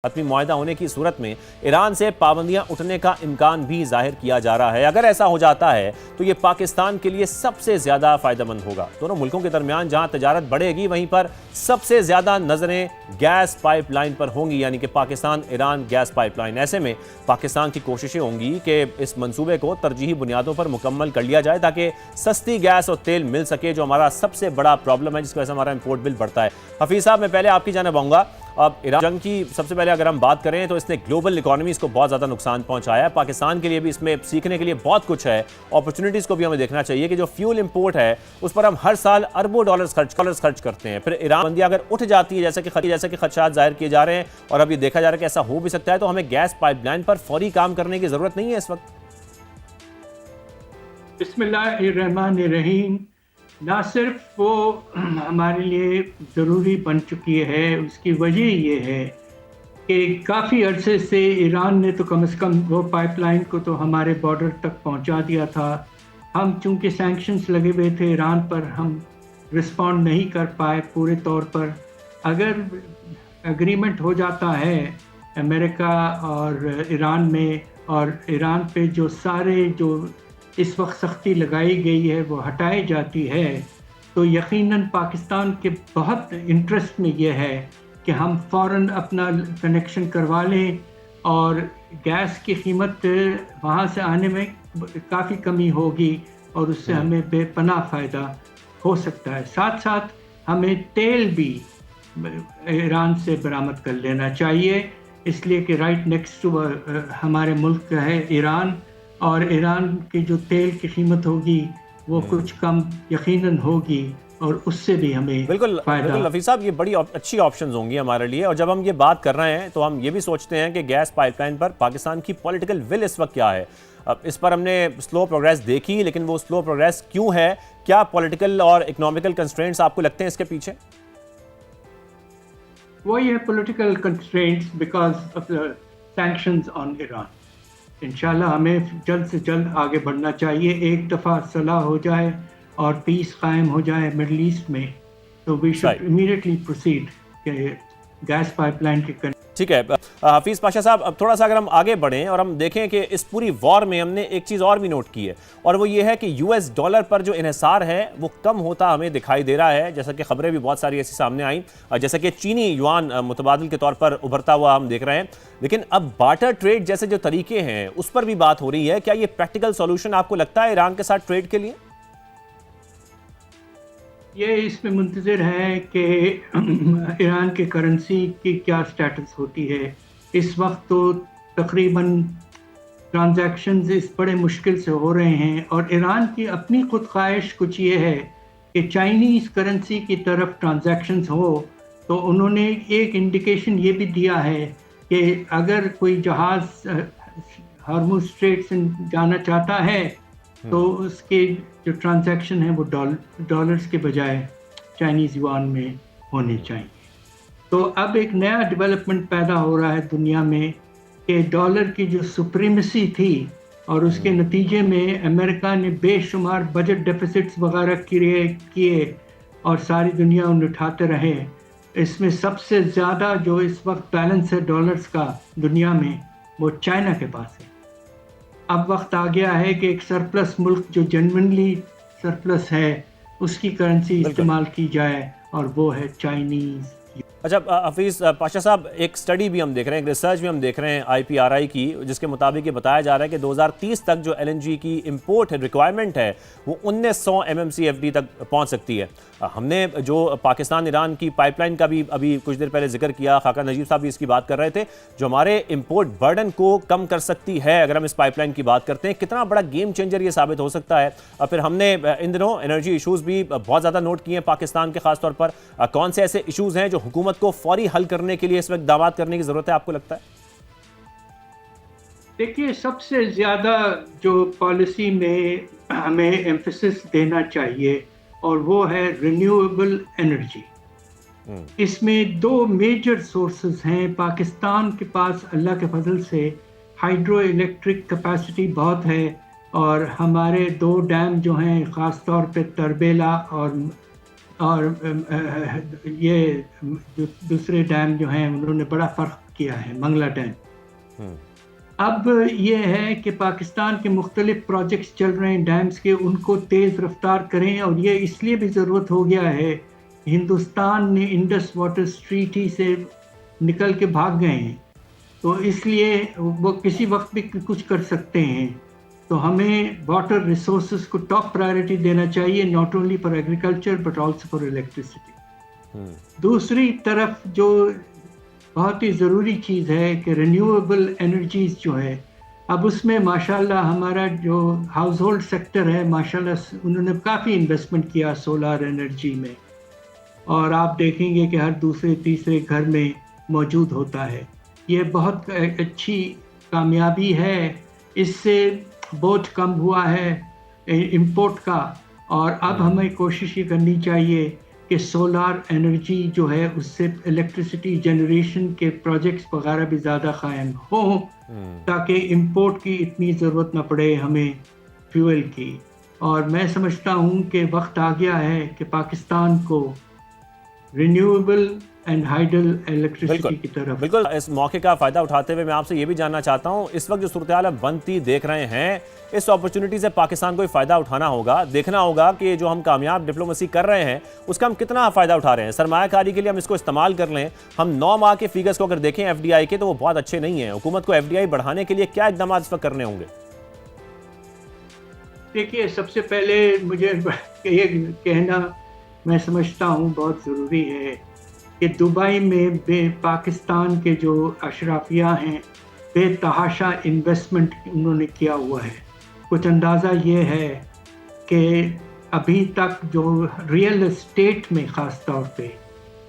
حتمی معاہدہ ہونے کی صورت میں ایران سے پابندیاں اٹھنے کا امکان بھی ظاہر کیا جا رہا ہے۔ اگر ایسا ہو جاتا ہے تو یہ پاکستان کے لیے سب سے زیادہ فائدہ مند ہوگا۔ دونوں ملکوں کے درمیان جہاں تجارت بڑھے گی وہیں پر سب سے زیادہ نظریں گیس پائپ لائن پر ہوں گی، یعنی کہ پاکستان ایران گیس پائپ لائن۔ ایسے میں پاکستان کی کوششیں ہوں گی کہ اس منصوبے کو ترجیحی بنیادوں پر مکمل کر لیا جائے تاکہ سستی گیس اور تیل مل سکے، جو ہمارا سب سے بڑا پرابلم ہے جس کی وجہ سے ہمارا امپورٹ بل بڑھتا ہے۔ حفیظ صاحب، میں پہلے آپ کی جانب آؤں گا۔ اب ایران جنگ کی سب سے پہلے اگر ہم بات کریں تو اس نے گلوبل اکانومیز کو بہت زیادہ نقصان پہنچایا ہے۔ پاکستان کے لیے بھی اس میں سیکھنے کے لیے بہت کچھ ہے، اپرچونٹیز کو بھی ہمیں دیکھنا چاہیے کہ جو فیول امپورٹ ہے اس پر ہم ہر سال اربوں ڈالرز خرچ کرتے ہیں، پھر ایران بندی اگر اٹھ جاتی ہے جیسے کہ خدشات ظاہر کیے جا رہے ہیں اور اب یہ دیکھا جا رہا ہے کہ ایسا ہو بھی سکتا ہے، تو ہمیں گیس پائپ لائن پر فوری کام کرنے کی ضرورت نہیں ہے اس وقت؟ بسم اللہ الرحمن الرحیم۔ نہ صرف وہ ہمارے لیے ضروری بن چکی ہے، اس کی وجہ یہ ہے کہ کافی عرصے سے ایران نے تو کم از کم وہ پائپ لائن کو تو ہمارے بارڈر تک پہنچا دیا تھا۔ ہم چونکہ سینکشنز لگے ہوئے تھے ایران پر، ہم رسپونڈ نہیں کر پائے پورے طور پر۔ اگر اگریمنٹ ہو جاتا ہے امریکہ اور ایران میں، اور ایران پہ جو اس وقت سختی لگائی گئی ہے وہ ہٹائی جاتی ہے، تو یقیناً پاکستان کے بہت انٹرسٹ میں یہ ہے کہ ہم فوراً اپنا کنیکشن کروا لیں، اور گیس کی قیمت وہاں سے آنے میں کافی کمی ہوگی اور اس سے ہمیں بے پناہ فائدہ ہو سکتا ہے۔ ساتھ ساتھ ہمیں تیل بھی ایران سے برآمد کر لینا چاہیے، اس لیے کہ رائٹ نیکسٹ ٹو ہمارے ملک ہے ایران، اور ایران کی جو تیل کی قیمت ہوگی وہ کچھ کم یقیناً ہوگی، اور اس سے بھی ہمیں بالکل فائدہ۔ حفیظ صاحب، یہ بڑی اچھی آپشنز ہوں گی ہمارے لیے، اور جب ہم یہ بات کر رہے ہیں تو ہم یہ بھی سوچتے ہیں کہ گیس پائپ لائن پر پاکستان کی پولیٹیکل ول اس وقت کیا ہے۔ اس پر ہم نے سلو پروگریس دیکھی، لیکن وہ سلو پروگریس کیوں ہے؟ کیا پولیٹیکل اور اکنامیکل کنسٹرینٹس آپ کو لگتے ہیں اس کے پیچھے؟ وہی ہے political constraints because of the sanctions on Iran. انشاءاللہ ہمیں جلد سے جلد آگے بڑھنا چاہیے، ایک دفعہ صلح ہو جائے اور پیس قائم ہو جائے مڈل ایسٹ میں، تو وی شوڈ امیڈیٹلی پروسیڈ کہ گیس پائپ لائن کے ٹھیک ہے حفیظ پاشا صاحب، اب تھوڑا سا اگر ہم آگے بڑھیں اور ہم دیکھیں کہ اس پوری وار میں ہم نے ایک چیز اور بھی نوٹ کی ہے، اور وہ یہ ہے کہ یو ایس ڈالر پر جو انحصار ہے وہ کم ہوتا ہمیں دکھائی دے رہا ہے، جیسا کہ خبریں بھی بہت ساری ایسی سامنے آئیں، جیسا کہ چینی یوان متبادل کے طور پر ابھرتا ہوا ہم دیکھ رہے ہیں۔ لیکن اب بارٹر ٹریڈ جیسے جو طریقے ہیں اس پر بھی بات ہو رہی ہے، کیا یہ پریکٹیکل سولوشن آپ کو لگتا ہے ایران کے ساتھ ٹریڈ کے لیے؟ یہ اس میں منتظر ہے کہ ایران کے کرنسی کی کیا سٹیٹس ہوتی ہے۔ اس وقت تو تقریباً ٹرانزیکشنز اس بڑے مشکل سے ہو رہے ہیں، اور ایران کی اپنی خود خواہش کچھ یہ ہے کہ چائنیز کرنسی کی طرف ٹرانزیکشنز ہو، تو انہوں نے ایک انڈیکیشن یہ بھی دیا ہے کہ اگر کوئی جہاز ہارموز اسٹریٹ سے جانا چاہتا ہے تو اس کے جو ٹرانزیکشن ہیں وہ ڈالرز کے بجائے چائنیز یوان میں ہونے چاہیے۔ تو اب ایک نیا ڈیولپمنٹ پیدا ہو رہا ہے دنیا میں کہ ڈالر کی جو سپریمیسی تھی، اور اس کے نتیجے میں امریکہ نے بے شمار بجٹ ڈیفیسٹس وغیرہ کیے اور ساری دنیا ان اٹھاتے رہے۔ اس میں سب سے زیادہ جو اس وقت بیلنس ہے ڈالرز کا دنیا میں وہ چائنا کے پاس ہے۔ اب وقت آ گیا ہے کہ ایک سرپلس ملک جو جنونلی سرپلس ہے اس کی کرنسی استعمال کی جائے، اور وہ ہے چائنیز۔ اچھا حفیظ پاشا صاحب، ایک سٹڈی بھی ہم دیکھ رہے ہیں، ایک ریسرچ بھی ہم دیکھ رہے ہیں IPRI کی، جس کے مطابق یہ بتایا جا رہا ہے کہ 2030 تک جو LNG کی امپورٹ ریکوائرمنٹ ہے وہ 1900 MMCFD تک پہنچ سکتی ہے۔ ہم نے جو پاکستان ایران کی پائپ لائن کا بھی ابھی کچھ دیر پہلے ذکر کیا، خاکہ نجیب صاحب بھی اس کی بات کر رہے تھے، جو ہمارے امپورٹ برڈن کو کم کر سکتی ہے اگر ہم اس پائپ لائن کی بات کرتے ہیں۔ کتنا بڑا گیم چینجر یہ ثابت ہو سکتا ہے؟ پھر ہم نے ان دنوں انرجی ایشوز بھی بہت زیادہ نوٹ کیے ہیں پاکستان کے، خاص طور پر کون سے ایسے ایشوز ہیں جو حکومت کو فوری حل کرنے کے لیے اس وقت اقدامات کرنے کی ضرورت ہے آپ کو لگتا ہے؟ دیکھیے، سب سے زیادہ جو پالیسی میں ہمیں ایمفیسس دینا چاہیے اور وہ ہے رینیویبل انرجی۔ اس میں دو میجر سورسز ہیں۔ پاکستان کے پاس اللہ کے فضل سے ہائیڈرو الیکٹرک کیپیسٹی بہت ہے، اور ہمارے 2 ڈیم جو ہیں خاص طور پہ تربیلا اور یہ جو دوسرے ڈیم جو ہیں انہوں نے بڑا فرق کیا ہے منگلا ڈیم. ہوں، اب یہ ہے کہ پاکستان کے مختلف پروجیکٹس چل رہے ہیں ڈیمز کے، ان کو تیز رفتار کریں، اور یہ اس لیے بھی ضرورت ہو گیا ہے. ہندوستان نے انڈس واٹر ٹریٹی سے نکل کے بھاگ گئے ہیں، تو اس لیے وہ کسی وقت بھی کچھ کر سکتے ہیں. تو ہمیں واٹر ریسورسز کو ٹاپ پرائرٹی دینا چاہیے، not only for agriculture but also for electricity. ہوں، دوسری طرف جو بہت ہی ضروری چیز ہے کہ رینیویبل انرجیز جو ہے، اب اس میں ماشاءاللہ ہمارا جو ہاؤس ہولڈ سیکٹر ہے ماشاءاللہ انہوں نے کافی انویسٹمنٹ کیا سولار انرجی میں، اور آپ دیکھیں گے کہ ہر دوسرے تیسرے گھر میں موجود ہوتا ہے. یہ بہت اچھی کامیابی ہے، اس سے بوجھ کم ہوا ہے امپورٹ کا. اور اب ہمیں کوشش یہ کرنی چاہیے کہ سولار انرجی جو ہے اس سے الیکٹریسٹی جنریشن کے پروجیکٹس وغیرہ بھی زیادہ قائم ہوں، تاکہ امپورٹ کی اتنی ضرورت نہ پڑے ہمیں فیول کی. اور میں سمجھتا ہوں کہ وقت آ گیا ہے کہ پاکستان کو رینیویبل اینڈ ہائیڈل بالکل الیکٹریسٹی کی طرف. بالکل. اس موقع کا فائدہ اٹھاتے ہوئے میں آپ سے یہ بھی جاننا چاہتا ہوں، اس وقت جو صورتحال بنتی دیکھ رہے ہیں، اس اپرچونٹی سے پاکستان کو فائدہ اٹھانا ہوگا، دیکھنا ہوگا کہ جو ہم کامیاب ڈپلومیسی کر رہے ہیں اس کا ہم کتنا فائدہ اٹھا رہے ہیں. سرمایہ کاری کے لیے ہم اس کو استعمال کر لیں. ہم 9 ماہ کے فیگرز کو اگر دیکھیں ایف ڈی آئی کے تو وہ بہت اچھے نہیں ہیں. حکومت کو ایف ڈی آئی بڑھانے کے لیے کیا اقدامات اس وقت کرنے ہوں گے؟ دیکھیے، سب سے پہلے مجھے یہ کہنا میں سمجھتا ہوں بہت ضروری ہے کہ دبئی میں پاکستان کے جو اشرافیہ ہیں بے تحاشا انویسٹمنٹ انہوں نے کیا ہوا ہے. کچھ اندازہ یہ ہے کہ ابھی تک جو ریئل اسٹیٹ میں خاص طور پہ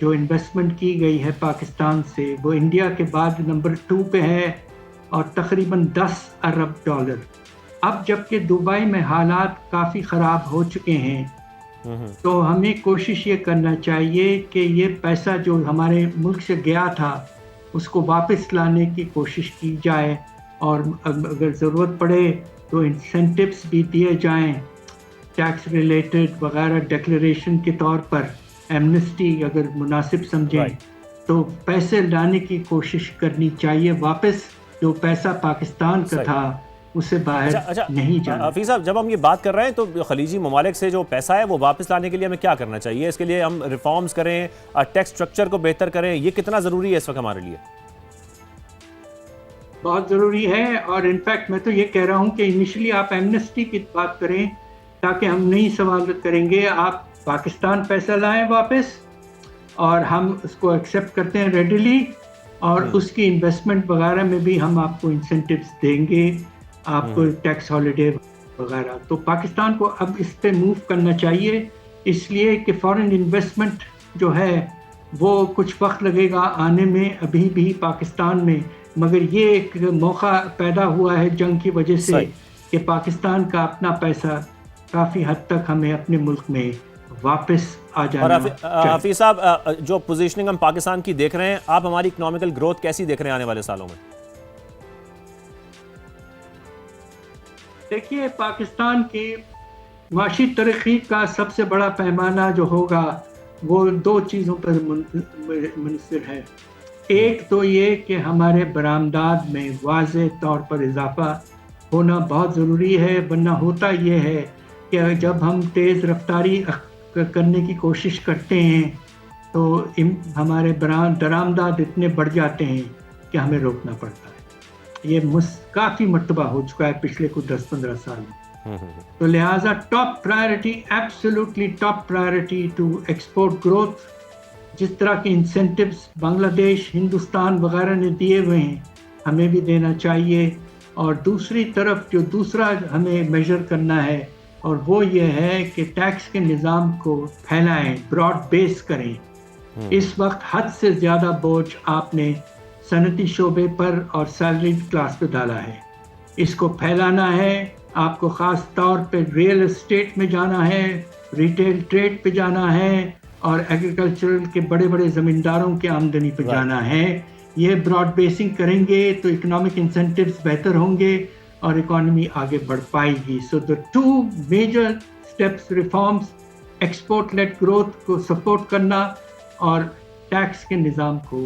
جو انویسٹمنٹ کی گئی ہے پاکستان سے، وہ انڈیا کے بعد نمبر 2 پہ ہے، اور تقریباً $10 ارب. اب جبکہ دبئی میں حالات کافی خراب ہو چکے ہیں، تو ہمیں کوشش یہ کرنا چاہیے کہ یہ پیسہ جو ہمارے ملک سے گیا تھا اس کو واپس لانے کی کوشش کی جائے، اور اگر ضرورت پڑے تو انسینٹیوز بھی دیے جائیں، ٹیکس ریلیٹڈ وغیرہ ڈیکلریشن کے طور پر، ایمنسٹی اگر مناسب سمجھیں تو پیسے لانے کی کوشش کرنی چاہیے واپس. جو پیسہ پاکستان کا تھا اسے باہر نہیں جانا. حفیظ صاحب، جب ہم یہ بات کر رہے ہیں تو خلیجی ممالک سے جو پیسہ ہے وہ واپس لانے کے لیے ہمیں کیا کرنا چاہیے؟ اس کے لیے ہم ریفارمز کریں، ٹیکس سٹرکچر کو بہتر کریں، یہ کتنا ضروری ہے اس وقت ہمارے لیے؟ بہت ضروری ہے، اور انفیکٹ میں تو یہ کہہ رہا ہوں کہ انیشلی آپ ایمنسٹی کی بات کریں تاکہ ہم نہیں سوال کریں گے. آپ پاکستان پیسہ لائیں واپس، اور ہم اس کو ایکسیپٹ کرتے ہیں ریڈیلی، اور اس کی انویسٹمنٹ وغیرہ میں بھی ہم آپ کو انسینٹیوز دیں گے، آپ کو ٹیکس ہالیڈے وغیرہ. تو پاکستان کو اب اس پہ موو کرنا چاہیے، اس لیے کہ فارن انویسٹمنٹ جو ہے وہ کچھ وقت لگے گا آنے میں ابھی بھی پاکستان میں، مگر یہ ایک موقع پیدا ہوا ہے جنگ کی وجہ سے کہ پاکستان کا اپنا پیسہ کافی حد تک ہمیں اپنے ملک میں واپس آ جانا چاہیے. حفیظ صاحب، جو پوزیشننگ ہم پاکستان کی دیکھ رہے ہیں، آپ ہماری اکنامیکل گروتھ کیسی دیکھ رہے ہیں آنے والے سالوں میں؟ دیکھیے، پاکستان کی معاشی ترقی کا سب سے بڑا پیمانہ جو ہوگا وہ 2 چیزوں پر منحصر ہے. ایک تو یہ کہ ہمارے برآمدات میں واضح طور پر اضافہ ہونا بہت ضروری ہے، ورنہ ہوتا یہ ہے کہ جب ہم تیز رفتاری کرنے کی کوشش کرتے ہیں تو ہمارے درآمدات اتنے بڑھ جاتے ہیں کہ ہمیں روکنا پڑتا ہے. یہ کافی مرتبہ ہو چکا ہے پچھلے کچھ 10-15 سال میں. تو لہٰذا top priority, absolutely top priority to export growth. جس طرح کے انسینٹیوز بنگلہ دیش، ہندوستان وغیرہ نے دیے ہوئے ہیں، ہمیں بھی دینا چاہیے. اور دوسری طرف جو دوسرا ہمیں میجر کرنا ہے، اور وہ یہ ہے کہ ٹیکس کے نظام کو پھیلائیں، براڈ بیس کریں. اس وقت حد سے زیادہ بوجھ آپ نے صنعتی شعبے پر اور سیلریڈ کلاس پہ ڈالا ہے. اس کو پھیلانا ہے. آپ کو خاص طور پہ ریئل اسٹیٹ میں جانا ہے، ریٹیل ٹریڈ پہ جانا ہے، اور ایگریکلچرل کے بڑے بڑے زمینداروں کی آمدنی پہ جانا ہے. یہ براڈ بیسنگ کریں گے تو اکنامک انسینٹیوز بہتر ہوں گے اور اکانومی آگے بڑھ پائے گی. So the 2 major steps reforms, export led growth کو سپورٹ کرنا اور ٹیکس کے نظام کو